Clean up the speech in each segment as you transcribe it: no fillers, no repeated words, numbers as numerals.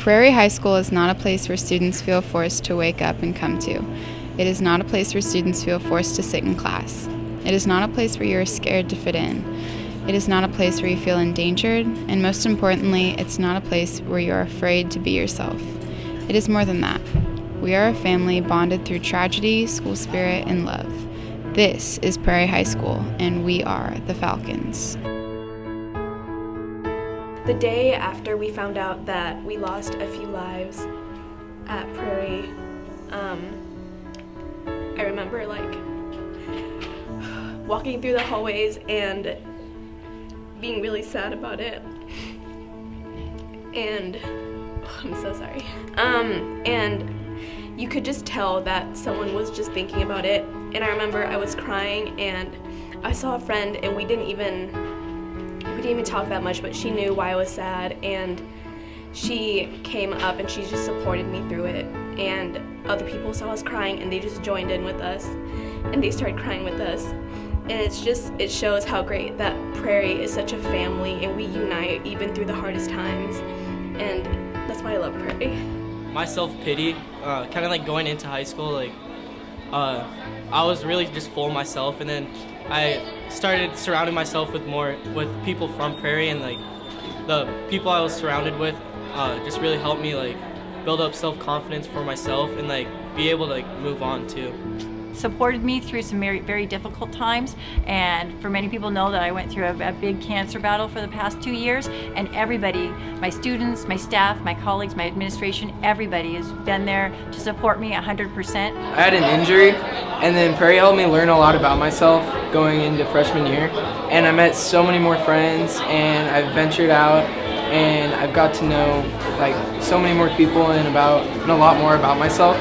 Prairie High School is not a place where students feel forced to wake up and come to. It is not a place where students feel forced to sit in class. It is not a place where you are scared to fit in. It is not a place where you feel endangered, and most importantly, it's not a place where you are afraid to be yourself. It is more than that. We are a family bonded through tragedy, school spirit, and love. This is Prairie High School, and we are the Falcons. The day after we found out that we lost a few lives at Prairie, I remember walking through the hallways and being really sad about it. And I'm so sorry. And you could just tell that someone was just thinking about it. And I remember I was crying and I saw a friend and we didn't even talk that much, but she knew why I was sad and she came up and she just supported me through it. And other people saw us crying and they just joined in with us and they started crying with us. And it shows how great that Prairie is such a family and we unite even through the hardest times. And that's why I love Prairie. My self-pity, kind of going into high school, I was really just full of myself, and then I started surrounding myself with people from Prairie, and the people I was surrounded with just really helped me build up self-confidence for myself and be able to move on too. Supported me through some very, very difficult times, and for many people know that I went through a big cancer battle for the past 2 years, and everybody, my students, my staff, my colleagues, my administration, everybody has been there to support me 100%. I had an injury, and then Prairie helped me learn a lot about myself going into freshman year, and I met so many more friends, and I've ventured out, and I've got to know so many more people and a lot more about myself.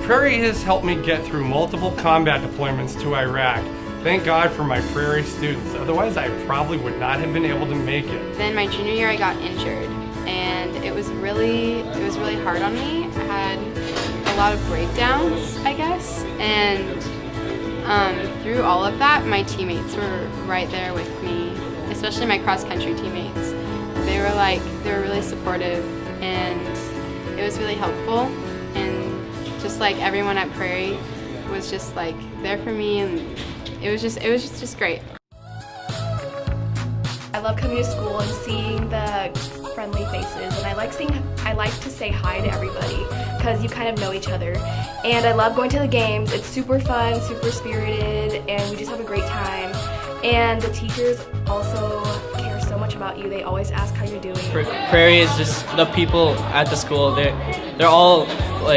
Prairie has helped me get through multiple combat deployments to Iraq. Thank God for my Prairie students, otherwise I probably would not have been able to make it. Then my junior year I got injured and it was really hard on me. I had a lot of breakdowns, I guess, and through all of that my teammates were right there with me, especially my cross-country teammates. They were really supportive and it was really helpful, and just everyone at Prairie was just there for me, and it was just great. I love coming to school and seeing the friendly faces, and I like to say hi to everybody because you kind of know each other. And I love going to the games. It's super fun, super spirited, and we just have a great time. And the teachers also care so much about you. They always ask how you're doing. Prairie is just the people at the school. They're all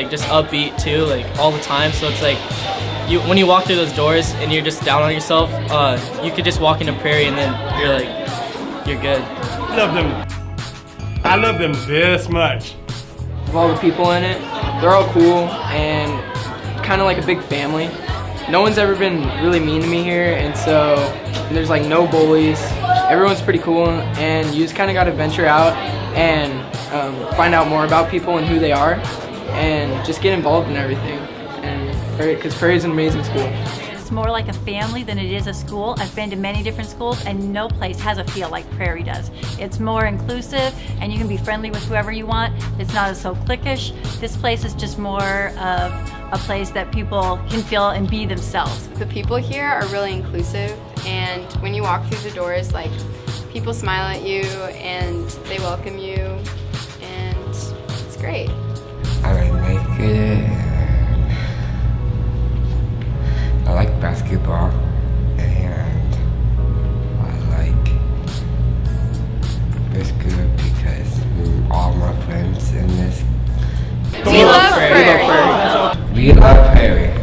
just upbeat too, all the time. So it's when you walk through those doors and you're just down on yourself, you could just walk into Prairie and then you're good. I love them this much. Of all the people in it, they're all cool and kind of like a big family. No one's ever been really mean to me here, and so there's no bullies. Everyone's pretty cool, and you just kind of got to venture out and find out more about people and who they are, and just get involved in everything. And because Prairie is an amazing school. It's more like a family than it is a school. I've been to many different schools and no place has a feel like Prairie does. It's more inclusive and you can be friendly with whoever you want. It's not so cliquish. This place is just more of a place that people can feel and be themselves. The people here are really inclusive, and when you walk through the doors, people smile at you and they welcome you, and it's great. I like it. I like basketball, and I like this group because all my friends in this. We love Prairie. We love Prairie.